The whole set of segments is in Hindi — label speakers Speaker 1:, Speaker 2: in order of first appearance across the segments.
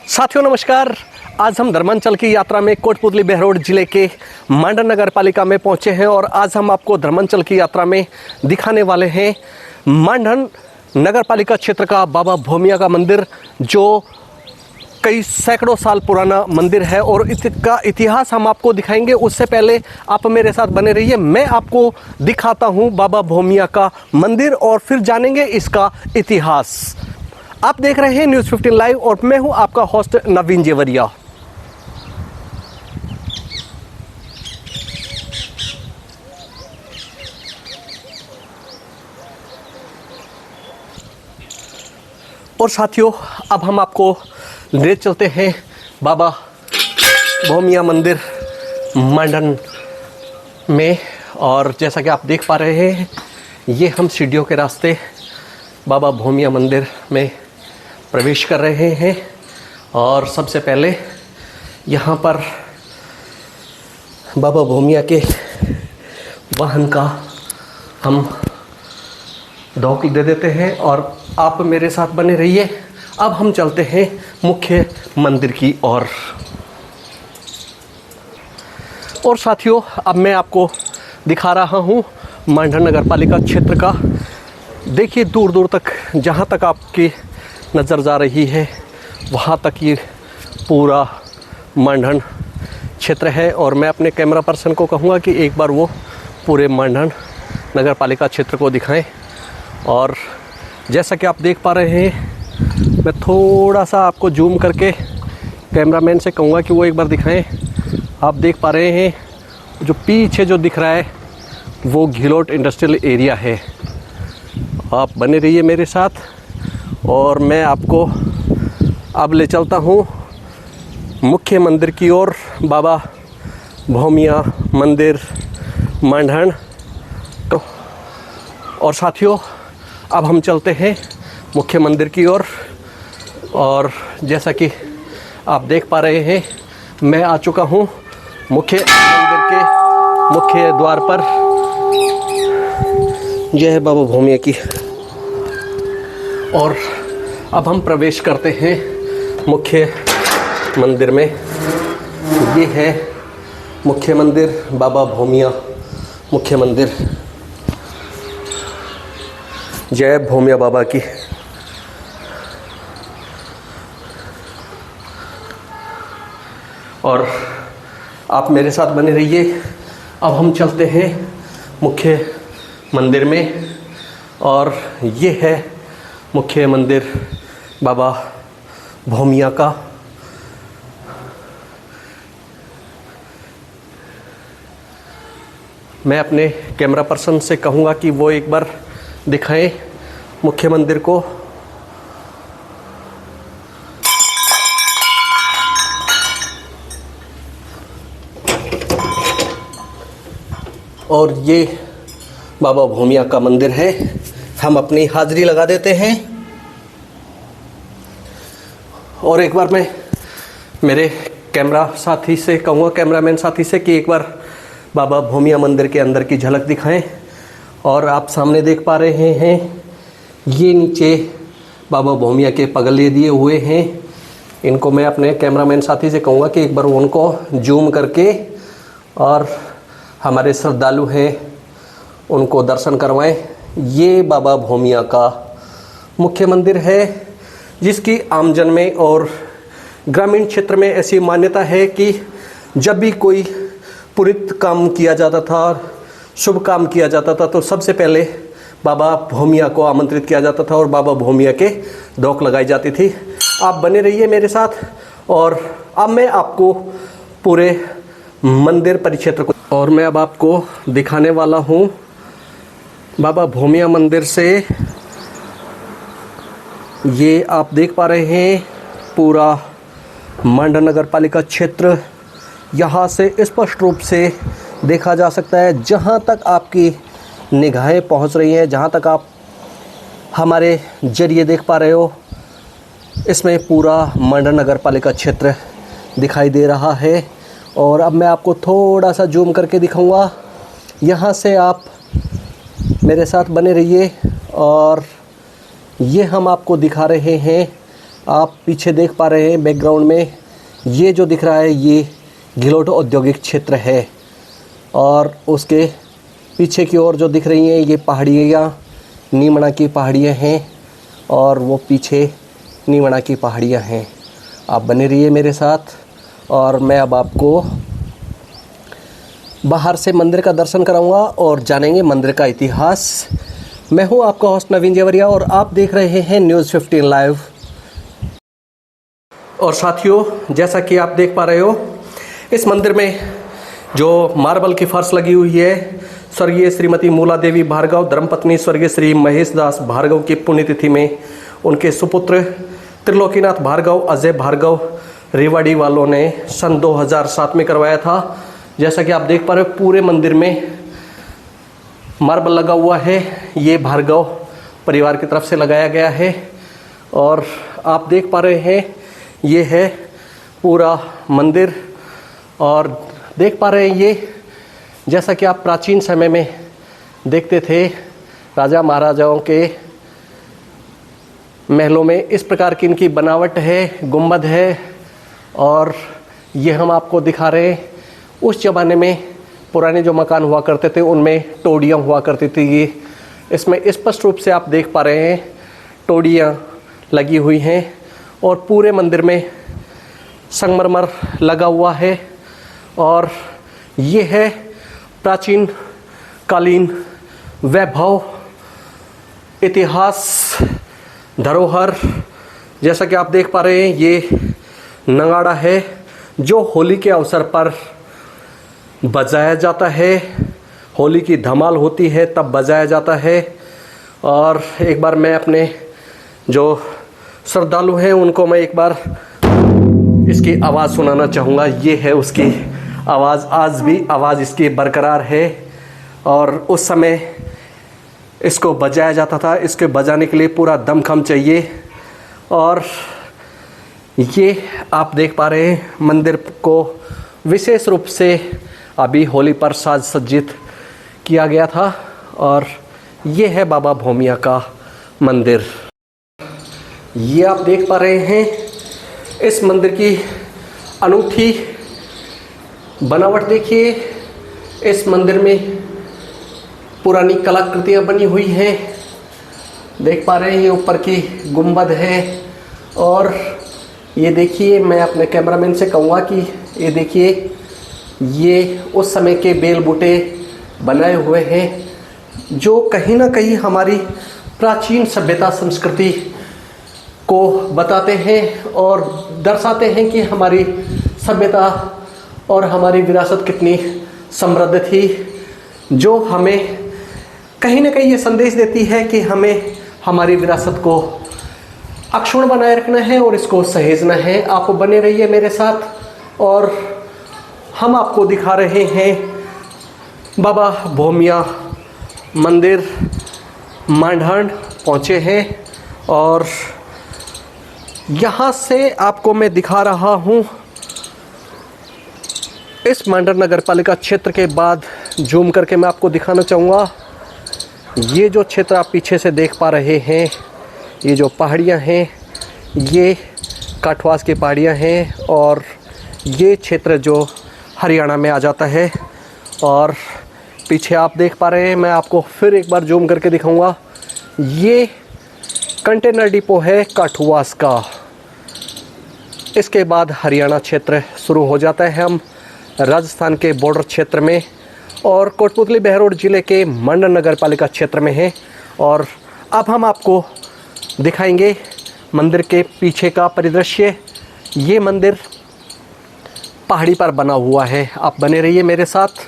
Speaker 1: साथियों नमस्कार। आज हम धर्मांचल की यात्रा में कोटपुतली बहरोड जिले के मांडन नगर पालिका में पहुंचे हैं और आज हम आपको धर्मांचल की यात्रा में दिखाने वाले हैं मांडन नगर पालिका क्षेत्र का बाबा भोमिया का मंदिर, जो कई सैकड़ों साल पुराना मंदिर है और इसका इतिहास हम आपको दिखाएंगे। उससे पहले आप मेरे साथ बने रहिए, मैं आपको दिखाता हूं बाबा भोमिया का मंदिर और फिर जानेंगे इसका इतिहास। आप देख रहे हैं न्यूज़ 15 लाइव और मैं हूं आपका होस्ट नवीन जेवरिया। और साथियों, अब हम आपको ले चलते हैं बाबा भोमिया मंदिर मांडन में। और जैसा कि आप देख पा रहे हैं, ये हम सीढ़ियों के रास्ते बाबा भोमिया मंदिर में प्रवेश कर रहे हैं। और सबसे पहले यहाँ पर बाबा भोमिया के वाहन का हम दौक दे देते हैं और आप मेरे साथ बने रहिए। अब हम चलते हैं मुख्य मंदिर की ओर। और साथियों, अब मैं आपको दिखा रहा हूँ मांडन नगर पालिका क्षेत्र का। देखिए, दूर दूर तक जहाँ तक आपकी नज़र जा रही है वहाँ तक ये पूरा मांडन क्षेत्र है। और मैं अपने कैमरा पर्सन को कहूँगा कि एक बार वो पूरे मांडन नगर पालिका क्षेत्र को दिखाएं। और जैसा कि आप देख पा रहे हैं, मैं थोड़ा सा आपको जूम करके कैमरामैन से कहूँगा कि वो एक बार दिखाएं। आप देख पा रहे हैं जो पीछे जो दिख रहा है वो घिलोट इंडस्ट्रियल एरिया है। आप बने रहिए मेरे साथ और मैं आपको अब ले चलता हूँ मुख्य मंदिर की ओर, बाबा भोमिया मंदिर मांडन। तो और साथियों, अब हम चलते हैं मुख्य मंदिर की ओर। और जैसा कि आप देख पा रहे हैं, मैं आ चुका हूँ मुख्य मंदिर के मुख्य द्वार पर। यह है बाबा भोमिया की। और अब हम प्रवेश करते हैं मुख्य मंदिर में। ये है मुख्य मंदिर, बाबा भोमिया मुख्य मंदिर। जय भोमिया बाबा की। और आप मेरे साथ बने रहिए। अब हम चलते हैं मुख्य मंदिर में। और ये है मुख्य मंदिर बाबा भोमिया का। मैं अपने कैमरा पर्सन से कहूँगा कि वो एक बार दिखाएं मुख्य मंदिर को। और ये बाबा भोमिया का मंदिर है। हम अपनी हाजिरी लगा देते हैं। और एक बार मैं मेरे कैमरा साथी से कहूँगा, कैमरामैन साथी से, कि एक बार बाबा भोमिया मंदिर के अंदर की झलक दिखाएं। और आप सामने देख पा रहे हैं, ये नीचे बाबा भोमिया के पगले दिए हुए हैं। इनको मैं अपने कैमरामैन साथी से कहूँगा कि एक बार उनको जूम करके और हमारे श्रद्धालु हैं उनको दर्शन करवाएं। ये बाबा भोमिया का मुख्य मंदिर है, जिसकी आमजन में और ग्रामीण क्षेत्र में ऐसी मान्यता है कि जब भी कोई पुरित काम किया जाता था, शुभ काम किया जाता था, तो सबसे पहले बाबा भोमिया को आमंत्रित किया जाता था और बाबा भोमिया के दौक लगाई जाती थी। आप बने रहिए मेरे साथ। और अब मैं आपको पूरे मंदिर परिक्षेत्र को, और मैं अब आपको दिखाने वाला हूँ बाबा भोमिया मंदिर से। ये आप देख पा रहे हैं पूरा मांडन नगर पालिका क्षेत्र। यहाँ से स्पष्ट रूप से देखा जा सकता है, जहाँ तक आपकी निगाहें पहुँच रही हैं, जहाँ तक आप हमारे जरिए देख पा रहे हो, इसमें पूरा मांडन नगर पालिका क्षेत्र दिखाई दे रहा है। और अब मैं आपको थोड़ा सा जूम करके दिखाऊंगा। यहाँ से आप मेरे साथ बने रहिए। और ये हम आपको दिखा रहे हैं आप पीछे देख पा रहे हैं बैकग्राउंड में, ये जो दिख रहा है ये घिलोट औद्योगिक क्षेत्र है। और उसके पीछे की ओर जो दिख रही हैं ये पहाड़ियाँ नीमड़ा की पहाड़ियाँ हैं और वो पीछे नीमड़ा की पहाड़ियाँ हैं। आप बने रहिए मेरे साथ और मैं अब आपको बाहर से मंदिर का दर्शन कराऊंगा और जानेंगे मंदिर का इतिहास। मैं हूं आपका होस्ट नवीन जेवरिया और आप देख रहे हैं न्यूज़ 15 लाइव। और साथियों, जैसा कि आप देख पा रहे हो, इस मंदिर में जो मार्बल की फर्श लगी हुई है, स्वर्गीय श्रीमती मूला देवी भार्गव धर्मपत्नी स्वर्गीय श्री महेश दास भार्गव की पुण्यतिथि में उनके सुपुत्र त्रिलोकीनाथ भार्गव अजय भार्गव रेवाड़ी वालों ने सन 2007 में करवाया था। जैसा कि आप देख पा रहे हो पूरे मंदिर में मार्बल लगा हुआ है, ये भार्गव परिवार की तरफ से लगाया गया है। और आप देख पा रहे हैं ये है पूरा मंदिर। और देख पा रहे हैं ये जैसा कि आप प्राचीन समय में देखते थे राजा महाराजाओं के महलों में, इस प्रकार की इनकी बनावट है, गुंबद है। और ये हम आपको दिखा रहे हैं उस ज़माने में पुराने जो मकान हुआ करते थे उनमें टोड़ियाँ हुआ करती थी। ये इसमें स्पष्ट रूप से आप देख पा रहे हैं टोड़ियाँ लगी हुई हैं और पूरे मंदिर में संगमरमर लगा हुआ है। और ये है प्राचीन कालीन वैभव, इतिहास, धरोहर। जैसा कि आप देख पा रहे हैं ये नगाड़ा है जो होली के अवसर पर बजाया जाता है। होली की धमाल होती है तब बजाया जाता है। और एक बार मैं अपने जो श्रद्धालु हैं उनको मैं एक बार इसकी आवाज़ सुनाना चाहूँगा। ये है उसकी आवाज़, आज भी आवाज़ इसकी बरकरार है। और उस समय इसको बजाया जाता था, इसके बजाने के लिए पूरा दमखम चाहिए। और ये आप देख पा रहे हैं मंदिर को विशेष रूप से अभी होली पर साज सज्जित किया गया था। और ये है बाबा भोमिया का मंदिर। ये आप देख पा रहे हैं इस मंदिर की अनूठी बनावट देखिए। इस मंदिर में पुरानी कलाकृतियाँ बनी हुई हैं, देख पा रहे हैं। ये ऊपर की गुंबद है। और ये देखिए, मैं अपने कैमरामैन से कहूँगा कि ये देखिए, ये उस समय के बेल बूटे बनाए हुए हैं जो कहीं ना कहीं हमारी प्राचीन सभ्यता संस्कृति को बताते हैं और दर्शाते हैं कि हमारी सभ्यता और हमारी विरासत कितनी समृद्ध थी, जो हमें कहीं ना कहीं ये संदेश देती है कि हमें हमारी विरासत को अक्षुण्ण बनाए रखना है और इसको सहेजना है। आप बने रहिए मेरे साथ और हम आपको दिखा रहे हैं बाबा भोमिया मंदिर। मांडहांड पहुँचे हैं और यहाँ से आपको मैं दिखा रहा हूँ इस मांडर नगर पालिका क्षेत्र के बाद जूम करके मैं आपको दिखाना चाहूँगा। ये जो क्षेत्र आप पीछे से देख पा रहे हैं, ये जो पहाड़ियाँ हैं ये काठवास की पहाड़ियाँ हैं और ये क्षेत्र जो हरियाणा में आ जाता है। और पीछे आप देख पा रहे हैं, मैं आपको फिर एक बार जूम करके दिखाऊंगा, ये कंटेनर डिपो है काठवास का। इसके बाद हरियाणा क्षेत्र शुरू हो जाता है। हम राजस्थान के बॉर्डर क्षेत्र में और कोटपुतली बहरोड ज़िले के मंडन नगर पालिका क्षेत्र में है। और अब हम आपको दिखाएंगे मंदिर के पीछे का परिदृश्य। ये मंदिर पहाड़ी पर बना हुआ है। आप बने रहिए मेरे साथ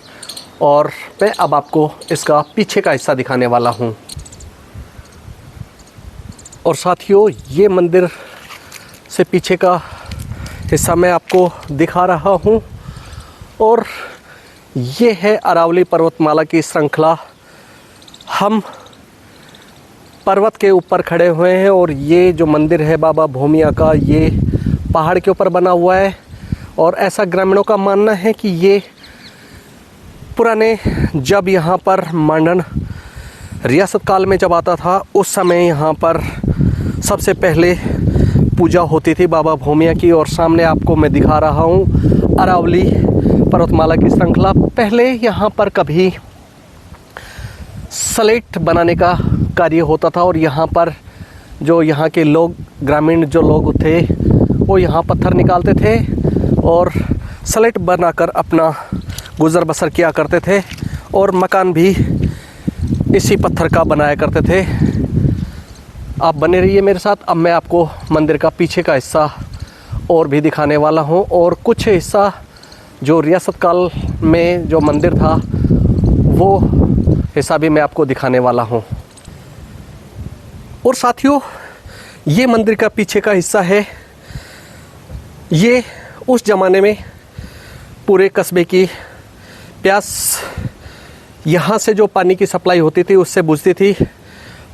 Speaker 1: और मैं अब आपको इसका पीछे का हिस्सा दिखाने वाला हूँ। और साथियों, ये मंदिर से पीछे का हिस्सा मैं आपको दिखा रहा हूँ। और ये है अरावली पर्वतमाला की श्रृंखला। हम पर्वत के ऊपर खड़े हुए हैं और ये जो मंदिर है बाबा भोमिया का, ये पहाड़ के ऊपर बना हुआ है। और ऐसा ग्रामीणों का मानना है कि ये पुराने जब यहाँ पर मांडन रियासत काल में जब आता था उस समय यहाँ पर सबसे पहले पूजा होती थी बाबा भूमिया की। और सामने आपको मैं दिखा रहा हूँ अरावली पर्वतमाला की श्रृंखला। पहले यहाँ पर कभी स्लेट बनाने का कार्य होता था और यहाँ पर जो यहाँ के लोग, ग्रामीण जो लोग थे, वो यहाँ पत्थर निकालते थे और स्लेट बनाकर अपना गुज़र बसर किया करते थे और मकान भी इसी पत्थर का बनाया करते थे। आप बने रहिए मेरे साथ। अब मैं आपको मंदिर का पीछे का हिस्सा और भी दिखाने वाला हूँ और कुछ हिस्सा जो रियासत काल में जो मंदिर था वो हिस्सा भी मैं आपको दिखाने वाला हूँ। और साथियों, ये मंदिर का पीछे का हिस्सा है। ये उस ज़माने में पूरे कस्बे की प्यास, यहाँ से जो पानी की सप्लाई होती थी उससे बुझती थी।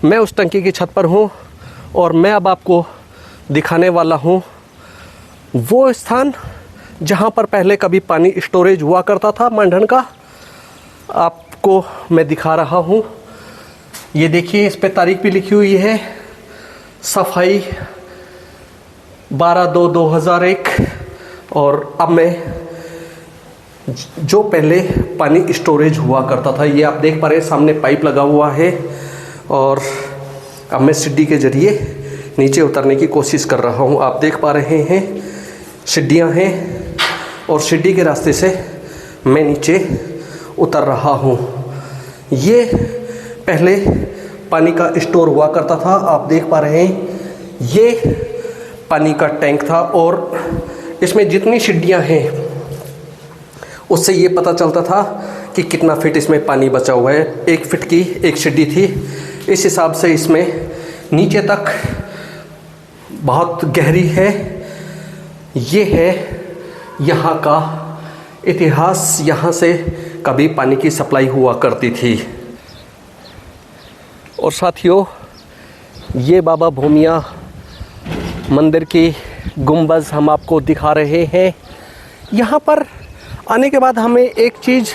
Speaker 1: मैं उस टंकी की छत पर हूँ और मैं अब आपको दिखाने वाला हूँ वो स्थान जहाँ पर पहले कभी पानी स्टोरेज हुआ करता था मांडन का। आपको मैं दिखा रहा हूँ। ये देखिए, इस पे तारीख भी लिखी हुई है, सफाई 12/2/2001। और अब मैं जो पहले पानी स्टोरेज हुआ करता था, ये आप देख पा रहे हैं, सामने पाइप लगा हुआ है। और अब मैं सीढ़ी के ज़रिए नीचे उतरने की कोशिश कर रहा हूँ। आप देख पा रहे हैं सीढ़ियाँ हैं और सीढ़ी के रास्ते से मैं नीचे उतर रहा हूँ। ये पहले पानी का स्टोर हुआ करता था। आप देख पा रहे हैं ये पानी का टैंक था और इसमें जितनी सीढ़ियाँ हैं उससे ये पता चलता था कि कितना फिट इसमें पानी बचा हुआ है। 1 फिट की एक सीढ़ी थी। इस हिसाब से इसमें नीचे तक बहुत गहरी है। ये है यहाँ का इतिहास। यहाँ से कभी पानी की सप्लाई हुआ करती थी। और साथियों, ये बाबा भूमिया मंदिर की गुंबद हम आपको दिखा रहे हैं। यहाँ पर आने के बाद हमें एक चीज़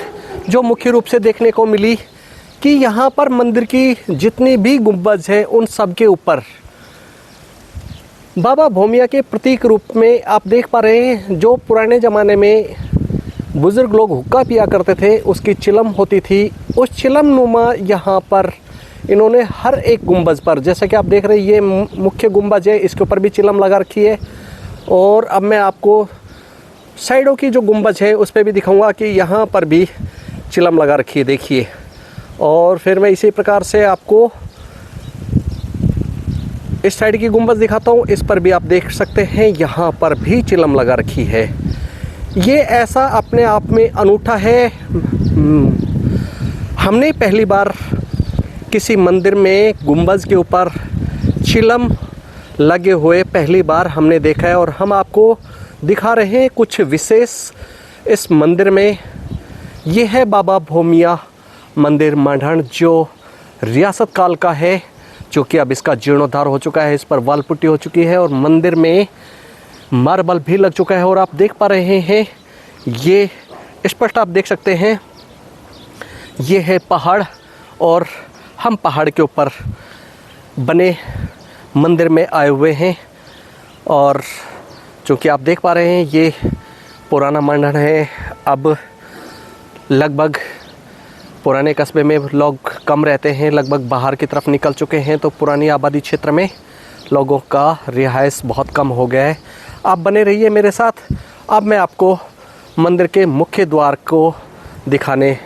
Speaker 1: जो मुख्य रूप से देखने को मिली कि यहाँ पर मंदिर की जितनी भी गुंबद है उन सब के ऊपर बाबा भूमिया के प्रतीक रूप में आप देख पा रहे हैं। जो पुराने ज़माने में बुज़ुर्ग लोग हुक्का पिया करते थे उसकी चिलम होती थी, उस चिलम नुमा यहाँ पर इन्होंने हर एक गुंबद पर, जैसा कि आप देख रहे हैं ये मुख्य गुंबद है, इसके ऊपर भी चिलम लगा रखी है। और अब मैं आपको साइडों की जो गुंबद है उस पर भी दिखाऊंगा कि यहाँ पर भी चिलम लगा रखी है, देखिए। और फिर मैं इसी प्रकार से आपको इस साइड की गुंबद दिखाता हूँ। इस पर भी आप देख सकते हैं यहाँ पर भी चिलम लगा रखी है। ये ऐसा अपने आप में अनूठा है। हमने पहली बार किसी मंदिर में गुंबद के ऊपर चिलम लगे हुए पहली बार हमने देखा है और हम आपको दिखा रहे हैं कुछ विशेष इस मंदिर में। ये है बाबा भूमिया मंदिर मांडन, जो रियासत काल का है, जो कि अब इसका जीर्णोद्धार हो चुका है। इस पर वॉल पुट्टी हो चुकी है और मंदिर में मार्बल भी लग चुका है। और आप देख पा रहे हैं ये स्पष्ट आप देख सकते हैं ये है पहाड़ और हम पहाड़ के ऊपर बने मंदिर में आए हुए हैं। और चूँकि आप देख पा रहे हैं ये पुराना मांडन है। अब लगभग पुराने कस्बे में लोग कम रहते हैं, लगभग बाहर की तरफ निकल चुके हैं, तो पुरानी आबादी क्षेत्र में लोगों का रिहाइश बहुत कम हो गया है। आप बने रहिए मेरे साथ। अब मैं आपको मंदिर के मुख्य द्वार को दिखाने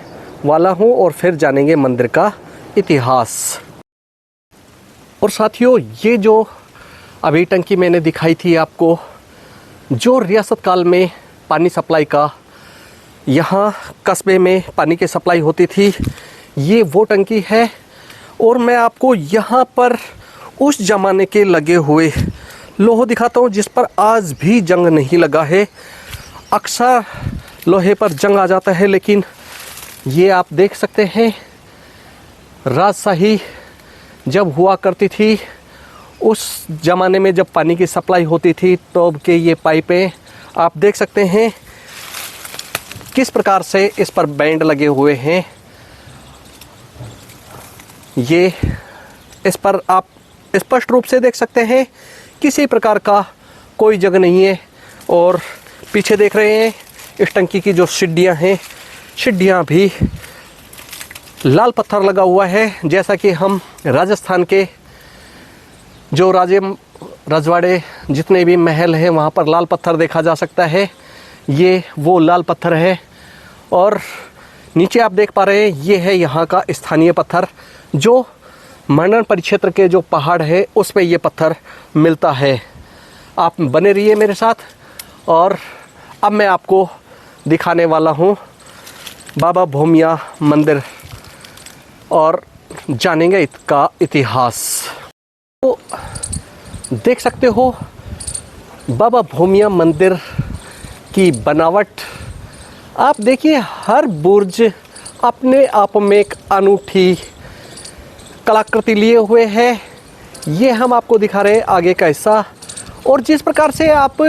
Speaker 1: वाला हूं और फिर जानेंगे मंदिर का इतिहास। और साथियों, ये जो अभी टंकी मैंने दिखाई थी आपको, जो रियासत काल में पानी सप्लाई का यहाँ कस्बे में पानी की सप्लाई होती थी, ये वो टंकी है। और मैं आपको यहाँ पर उस ज़माने के लगे हुए लोहा दिखाता हूँ जिस पर आज भी जंग नहीं लगा है। अक्सर लोहे पर जंग आ जाता है, लेकिन ये आप देख सकते हैं राजशाही जब हुआ करती थी उस ज़माने में जब पानी की सप्लाई होती थी तो के ये पाइपें आप देख सकते हैं किस प्रकार से इस पर बैंड लगे हुए हैं। ये इस पर आप स्पष्ट रूप से देख सकते हैं किसी प्रकार का कोई जगह नहीं है। और पीछे देख रहे हैं इस टंकी की जो सीढ़ियाँ हैं, सीढ़ियाँ भी लाल पत्थर लगा हुआ है। जैसा कि हम राजस्थान के जो राजे रजवाड़े जितने भी महल हैं वहाँ पर लाल पत्थर देखा जा सकता है, ये वो लाल पत्थर है। और नीचे आप देख पा रहे हैं ये है यहाँ का स्थानीय पत्थर, जो मंडन परिक्षेत्र के जो पहाड़ है उस पे ये पत्थर मिलता है। आप बने रहिए मेरे साथ और अब मैं आपको दिखाने वाला हूँ बाबा भोमिया मंदिर और जानेंगे इसका इतिहास। तो देख सकते हो बाबा भोमिया मंदिर की बनावट। आप देखिए हर बुर्ज अपने आप में एक अनूठी कलाकृति लिए हुए है। ये हम आपको दिखा रहे हैं आगे का हिस्सा। और जिस प्रकार से आप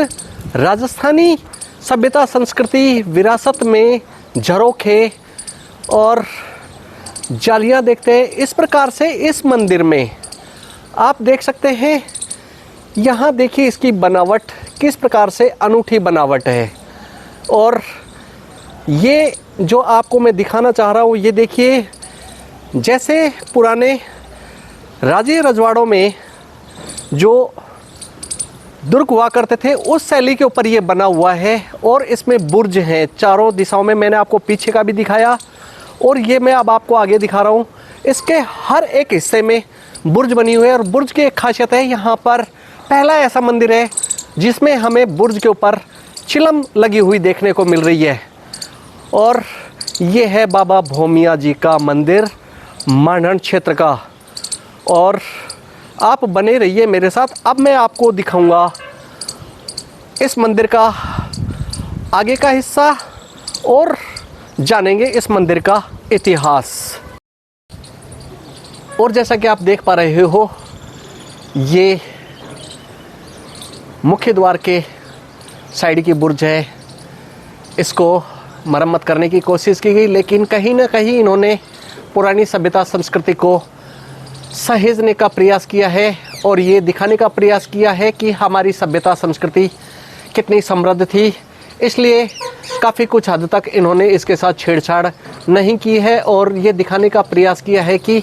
Speaker 1: राजस्थानी सभ्यता संस्कृति विरासत में झरोखे और जालियां देखते हैं, इस प्रकार से इस मंदिर में आप देख सकते हैं। यहाँ देखिए इसकी बनावट किस प्रकार से अनूठी बनावट है। और ये जो आपको मैं दिखाना चाह रहा हूँ, ये देखिए जैसे पुराने राजे रजवाड़ों में जो दुर्ग हुआ करते थे उस शैली के ऊपर ये बना हुआ है। और इसमें बुर्ज हैं चारों दिशाओं में, मैंने आपको पीछे का भी दिखाया और ये मैं अब आपको आगे दिखा रहा हूँ। इसके हर एक हिस्से में बुर्ज बनी हुई है। और बुर्ज की एक खासियत है, यहाँ पर पहला ऐसा मंदिर है जिसमें हमें बुर्ज के ऊपर चिलम लगी हुई देखने को मिल रही है। और ये है बाबा भोमिया जी का मंदिर मांडन क्षेत्र का। और आप बने रहिए मेरे साथ, अब मैं आपको दिखाऊंगा इस मंदिर का आगे का हिस्सा और जानेंगे इस मंदिर का इतिहास। और जैसा कि आप देख पा रहे हो, ये मुख्य द्वार के साइड की बुर्ज है। इसको मरम्मत करने की कोशिश की गई, लेकिन कहीं ना कहीं इन्होंने पुरानी सभ्यता संस्कृति को सहेजने का प्रयास किया है और ये दिखाने का प्रयास किया है कि हमारी सभ्यता संस्कृति कितनी समृद्ध थी। इसलिए काफ़ी कुछ हद तक इन्होंने इसके साथ छेड़छाड़ नहीं की है और ये दिखाने का प्रयास किया है कि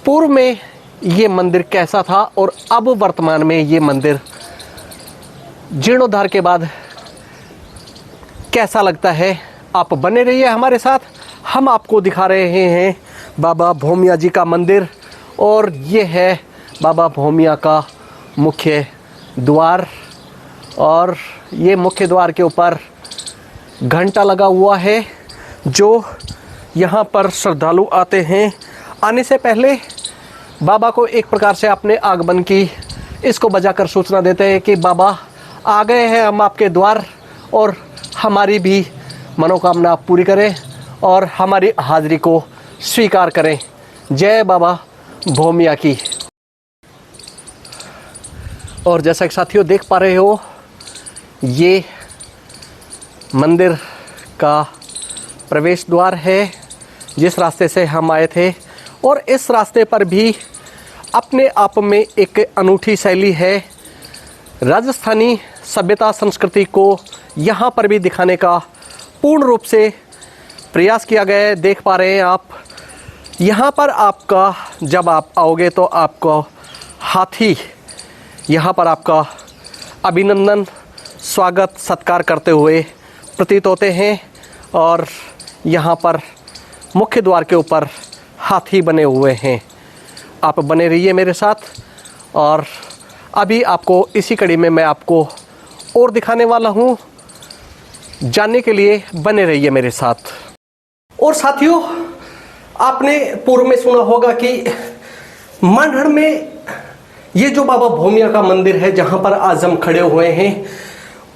Speaker 1: पूर्व में ये मंदिर कैसा था और अब वर्तमान में ये मंदिर जीर्णोद्धार के बाद कैसा लगता है। आप बने रहिए हमारे साथ, हम आपको दिखा रहे हैं बाबा भोमिया जी का मंदिर। और ये है बाबा भोमिया का मुख्य द्वार। और ये मुख्य द्वार के ऊपर घंटा लगा हुआ है, जो यहाँ पर श्रद्धालु आते हैं। आने से पहले बाबा को एक प्रकार से अपने आगमन की इसको बजाकर सूचना देते हैं कि बाबा आ गए हैं हम आपके द्वार, और हमारी भी मनोकामना पूरी करें और हमारी हाजिरी को स्वीकार करें। जय बाबा भोमिया की। और जैसा कि साथियों देख पा रहे हो, ये मंदिर का प्रवेश द्वार है जिस रास्ते से हम आए थे। और इस रास्ते पर भी अपने आप में एक अनूठी शैली है। राजस्थानी सभ्यता संस्कृति को यहाँ पर भी दिखाने का पूर्ण रूप से प्रयास किया गया है। देख पा रहे हैं आप, यहाँ पर आपका जब आप आओगे तो आपको हाथी यहाँ पर आपका अभिनंदन स्वागत सत्कार करते हुए प्रतीत होते हैं। और यहाँ पर मुख्य द्वार के ऊपर हाथी बने हुए हैं। आप बने रहिए मेरे साथ और अभी आपको इसी कड़ी में मैं आपको और दिखाने वाला हूँ। जानने के लिए बने रहिए मेरे साथ। और साथियों, आपने पूर्व में सुना होगा कि मांडन में ये जो बाबा भोमिया का मंदिर है जहाँ पर आज हम खड़े हुए हैं,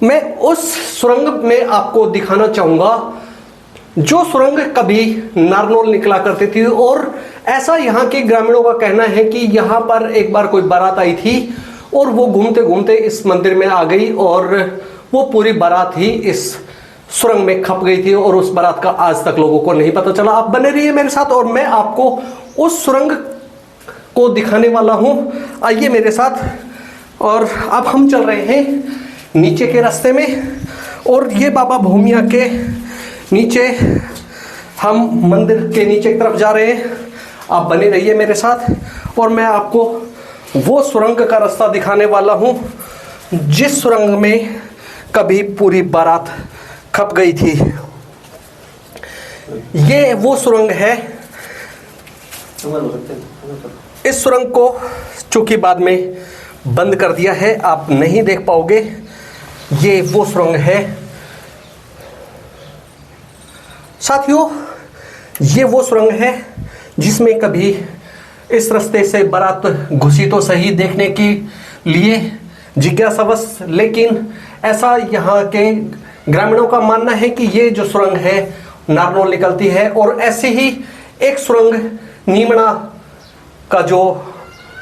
Speaker 1: मैं उस सुरंग में आपको दिखाना चाहूँगा जो सुरंग कभी नारनौल निकला करती थी। और ऐसा यहाँ के ग्रामीणों का कहना है कि यहाँ पर एक बार कोई बारात आई थी और वो घूमते घूमते इस मंदिर में आ गई और वो पूरी बारात ही इस सुरंग में खप गई थी और उस बारात का आज तक लोगों को नहीं पता चला। आप बने रहिए मेरे साथ और मैं आपको उस सुरंग को दिखाने वाला हूँ। आइए मेरे साथ, और अब हम चल रहे हैं नीचे के रास्ते में, और ये बाबा भूमिया के नीचे हम मंदिर के नीचे की तरफ जा रहे हैं। आप बने रहिए मेरे साथ और मैं आपको वो सुरंग का रास्ता दिखाने वाला हूँ जिस सुरंग में कभी पूरी बारात खप गई थी। ये वो सुरंग है। इस सुरंग को चूंकि बाद में बंद कर दिया है, आप नहीं देख पाओगे। ये वो सुरंग है साथियों, ये वो सुरंग है जिसमें कभी इस रास्ते से बारात घुसी तो सही देखने के लिए जिज्ञासावश, लेकिन ऐसा यहाँ के ग्रामीणों का मानना है कि ये जो सुरंग है नारनौल निकलती है। और ऐसे ही एक सुरंग नीमड़ा का जो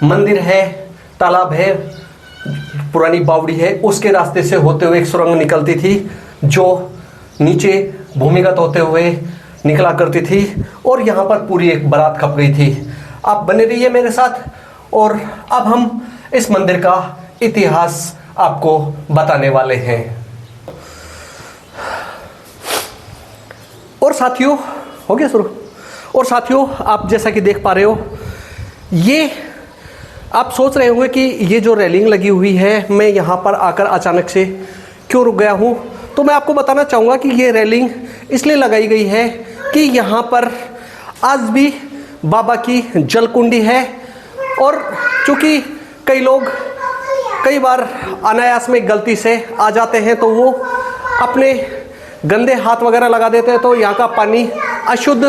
Speaker 1: मंदिर है, तालाब है, पुरानी बावड़ी है, उसके रास्ते से होते हुए एक सुरंग निकलती थी जो नीचे भूमिगत होते हुए निकला करती थी और यहाँ पर पूरी एक बारात खप गई थी। आप बने रहिए मेरे साथ और अब हम इस मंदिर का इतिहास आपको बताने वाले हैं। और साथियों, हो गया शुरू। और साथियों, आप जैसा कि देख पा रहे हो, ये आप सोच रहे होंगे कि ये जो रेलिंग लगी हुई है, मैं यहाँ पर आकर अचानक से क्यों रुक गया हूँ। तो मैं आपको बताना चाहूँगा कि ये रेलिंग इसलिए लगाई गई है कि यहाँ पर आज भी बाबा की जलकुंडी है। और चूँकि कई लोग कई बार अनायास में गलती से आ जाते हैं तो वो अपने गंदे हाथ वगैरह लगा देते हैं, तो यहाँ का पानी अशुद्ध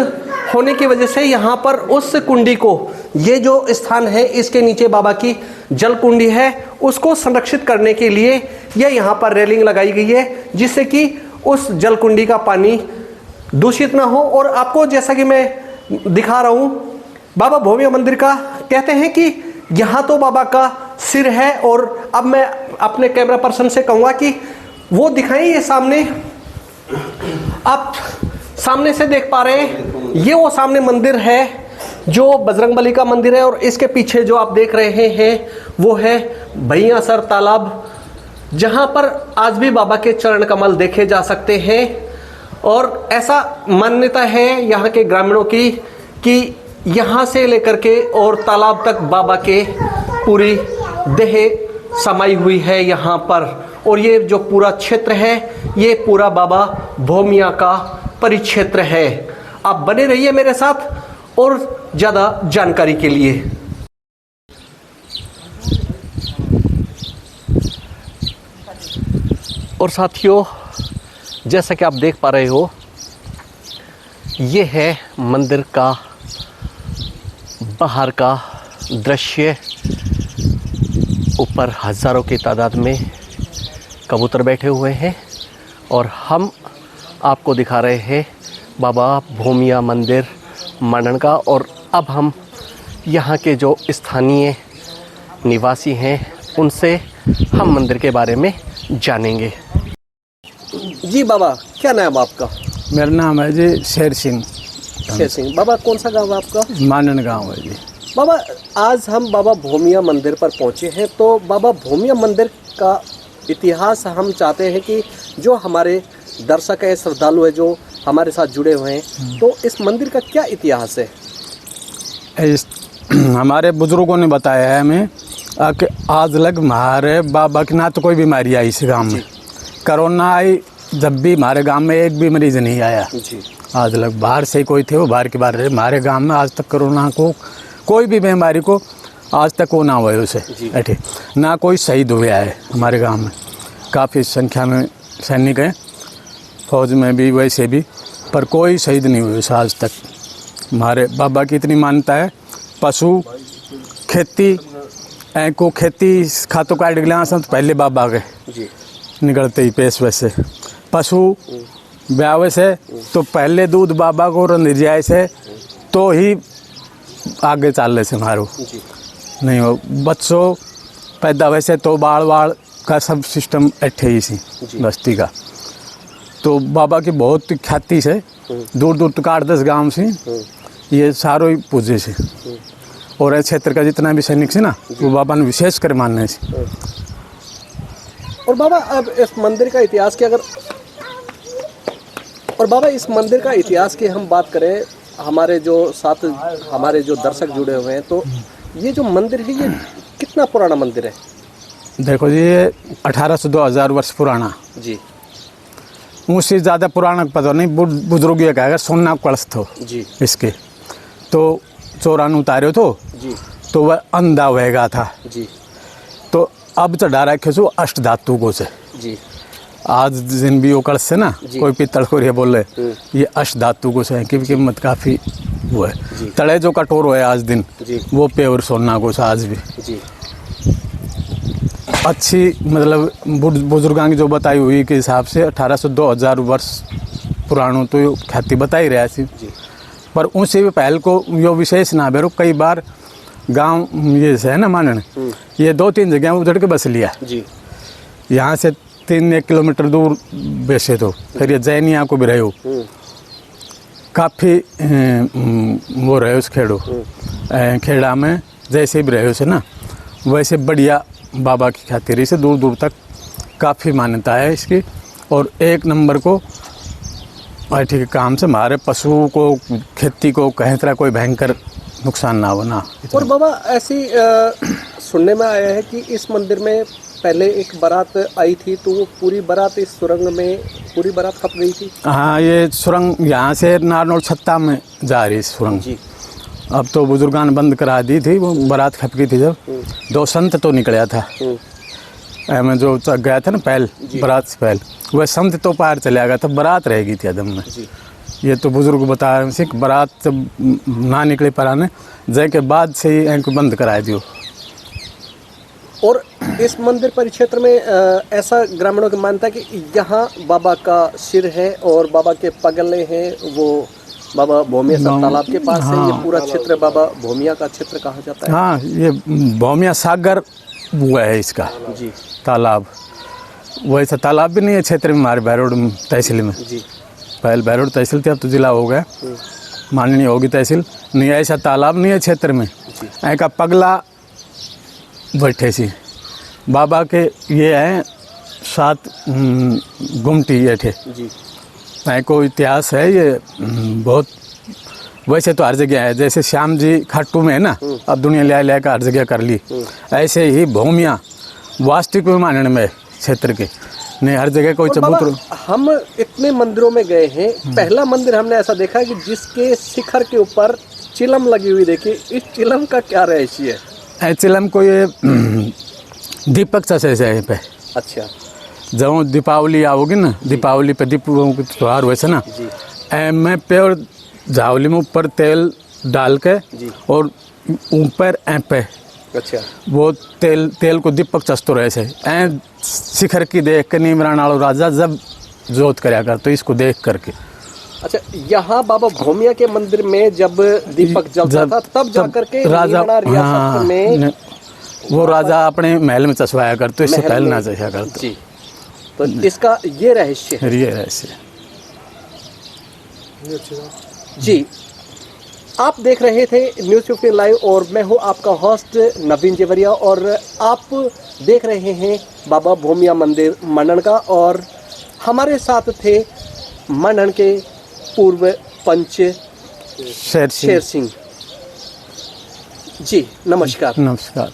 Speaker 1: होने की वजह से यहाँ पर उस कुंडी को, ये जो स्थान है इसके नीचे बाबा की जल कुंडी है, उसको संरक्षित करने के लिए यह यहाँ पर रेलिंग लगाई गई है जिससे कि उस जल कुंडी का पानी दूषित ना हो। और आपको जैसा कि मैं दिखा रहा हूँ बाबा भूमिया मंदिर का, कहते हैं कि यहाँ तो बाबा का सिर है। और अब मैं अपने कैमरा पर्सन से कहूँगा कि वो दिखाएं, ये सामने आप सामने से देख पा रहे हैं, ये वो सामने मंदिर है जो बजरंगबली का मंदिर है। और इसके पीछे जो आप देख रहे हैं वो है भैयासर तालाब, जहाँ पर आज भी बाबा के चरण कमल देखे जा सकते हैं। और ऐसा मान्यता है यहाँ के ग्रामीणों की कि यहाँ से लेकर के और तालाब तक बाबा के पूरी देह समाई हुई है यहाँ पर। और ये जो पूरा क्षेत्र है ये पूरा बाबा भूमिया का परिक्षेत्र है। आप बने रहिए मेरे साथ और ज़्यादा जानकारी के लिए। और साथियों, जैसा कि आप देख पा रहे हो, ये है मंदिर का बाहर का दृश्य। ऊपर हज़ारों की तादाद में कबूतर बैठे हुए हैं और हम आपको दिखा रहे हैं बाबा भूमिया मंदिर मांडन का। और अब हम यहाँ के जो स्थानीय निवासी हैं उनसे हम मंदिर के बारे में जानेंगे। जी बाबा, क्या नाम आपका?
Speaker 2: मेरा नाम है जी शेर सिंह।
Speaker 1: शेर सिंह। बाबा, कौन सा गांव है आपका?
Speaker 2: मांडन गांव है जी।
Speaker 1: बाबा, आज हम बाबा भूमिया मंदिर पर पहुँचे हैं, तो बाबा भूमिया मंदिर का इतिहास हम चाहते हैं कि जो हमारे दर्शक है, श्रद्धालु है, जो हमारे साथ जुड़े हुए हैं, तो इस मंदिर का क्या इतिहास है?
Speaker 2: हमारे बुजुर्गों ने बताया है हमें कि आज लग हमारे बाबा की ना तो कोई बीमारी आई इस गांव में। कोरोना आई जब भी हमारे गांव में एक भी मरीज नहीं आया
Speaker 1: जी।
Speaker 2: आज लग बाहर से कोई थे वो बाहर के बाहर रहे। हमारे गांव में आज तक कोरोना को कोई भी बीमारी को आज तक वो ना हुआ है उसे ऐठे, ना कोई शहीद हुआ है हमारे गांव में। काफ़ी संख्या में सैनिक हैं, फौज में भी वैसे भी, पर कोई शहीद नहीं हुए आज तक। हमारे बाबा की इतनी मान्यता है। पशु खेती को खेती खातों काट गया तो पहले बाबा के निकलते ही पेश वैसे। पशु ब्यावे से तो पहले दूध बाबा को निर्जाय से तो ही आगे चाल से मारो नहीं हो। बच्चों पैदा वैसे तो बाढ़ वाड़ का सब सिस्टम ऐठे ही सी बस्ती का। तो बाबा की बहुत ख्याति से दूर दूर तक 8-10 गांव से ये सारों ही पूजे से। और ये क्षेत्र का जितना भी सैनिक से ना वो बाबा ने विशेष कर मानने से।
Speaker 1: और बाबा अब इस मंदिर का इतिहास की अगर और बाबा इस मंदिर का इतिहास की हम बात करें, हमारे जो साथ हमारे जो दर्शक जुड़े हुए हैं, तो ये जो मंदिर है ये कितना पुराना मंदिर है?
Speaker 2: देखो जी ये 1800 से 2000 वर्ष पुराना
Speaker 1: जी।
Speaker 2: उससे ज़्यादा पुराना पता नहीं, बुजुर्ग ये कहेगा सोना कलश थो
Speaker 1: जी।
Speaker 2: इसके तो चौरान उतारे तो
Speaker 1: जी।
Speaker 2: तो वह अंधा होएगा था
Speaker 1: जी।
Speaker 2: तो अब चढ़ा रखे सो अष्ट धातु को से।
Speaker 1: जी।
Speaker 2: आज जिन भी वो कलश से ना कोई पित्तल को ये बोल रहे ये अष्ट धातु को से है, क्योंकि कीमत काफ़ी वो है। तड़े जो कटोर है आज दिन
Speaker 1: जी।
Speaker 2: वो प्योर सोना को से आज भी।
Speaker 1: जी।
Speaker 2: अच्छी मतलब बुजुर्गां की जो बताई हुई के हिसाब से 1800 से 2000 वर्ष पुराणों तो यो ख्याति बताई रहा सी। पर उनसे भी पहल को यो विशेष ना बेरो, कई बार गांव ये है ना मानन ये 2-3 जगह उधर के बस लिया
Speaker 1: जी।
Speaker 2: यहाँ से 3-1 किलोमीटर दूर बेसे तो फिर ये जैनिया को भी रहे हो काफ़ी वो रहे उस खेड़ा में जैसे भी रहे हो से ना वैसे बढ़िया बाबा की खातिर से दूर दूर तक काफ़ी मान्यता है इसकी। और एक नंबर को ठीक काम से हमारे पशु को खेती को कहीं तरह कोई भयंकर नुकसान ना हो ना।
Speaker 1: और बाबा ऐसी सुनने में आया है कि इस मंदिर में पहले एक बारात आई थी, तो वो पूरी बारात इस सुरंग में पूरी बारात खप गई थी।
Speaker 2: हाँ ये सुरंग यहाँ से नारनौल छत्ता में जा रही सुरंग जी। अब तो बुजुर्गां ने बंद करा दी थी, वो बारात खप गई थी जब 2 संत तो निकला था मैं जो गया था ना पहल बारात से पहले वह संत तो पार चला गया था, बारात रह गई थी अदम में। ये तो बुजुर्ग बता रहे हैं कि बारात जब ना निकले पराने जय के बाद से ही इनको बंद करा दियो।
Speaker 1: और इस मंदिर परिक्षेत्र में ऐसा ग्रामीणों की मान्यता है कि यहाँ बाबा का सिर है और बाबा के पगले हैं, वो बाबा भोमिया तालाब के पास है। ये पूरा क्षेत्र बाबा भोमिया का क्षेत्र कहा जाता है।
Speaker 2: हाँ ये भोमिया सागर हुआ है इसका
Speaker 1: जी।
Speaker 2: तालाब वैसा तालाब भी नहीं है क्षेत्र में हमारे बहरोड तहसील में
Speaker 1: जी।
Speaker 2: पहले बहरोड तहसील थी, अब तो जिला हो गया, माननीय होगी तहसील। नहीं ऐसा तालाब नहीं है क्षेत्र में। ऐका पगला बैठे सी बाबा के ये हैं 7 गुमटी ये थे
Speaker 1: जी।
Speaker 2: को इतिहास है ये बहुत। वैसे तो हर जगह है, जैसे श्याम जी खाटू में है ना, अब दुनिया ले कर हर जगह कर ली, ऐसे ही भूमिया वास्तविक में मानने में क्षेत्र के नहीं हर जगह कोई चबूतर।
Speaker 1: हम इतने मंदिरों में गए हैं, पहला मंदिर हमने ऐसा देखा कि जिसके शिखर के ऊपर चिलम लगी हुई। देखिए इस चिलम का क्या रहस्य है?
Speaker 2: चिलम को ये दीपक चसे है पे।
Speaker 1: अच्छा।
Speaker 2: जब दीपावली आओगी ना, दीपावली पे दीप त्योहार वैसे ना मैं प्योर झावली में ऊपर तेल डाल के और ऊपर पे
Speaker 1: अच्छा
Speaker 2: वो तेल को दीपक चस्तो रहे से शिखर की देख के नीमरान वालो राजा जब जोत कराया कर तो इसको देख करके।
Speaker 1: अच्छा यहाँ बाबा भोमिया के मंदिर में जब दीपक जलता था तब जाकर के
Speaker 2: राजा
Speaker 1: रियासत में
Speaker 2: वो राजा अपने महल में चसवाया कर, तो इससे पहले ना चसवाया कर
Speaker 1: जी। तो इसका ये रहस्य है।
Speaker 2: ये रहस्य
Speaker 1: जी। आप देख रहे थे न्यूज़ 15 लाइव और मैं हूं आपका होस्ट नवीन जेवरिया और आप देख रहे हैं बाबा भोमिया मंदिर मनन का। और हमारे साथ थे मनन के पूर्व पंच शेर सिंह जी। नमस्कार।
Speaker 2: नमस्कार।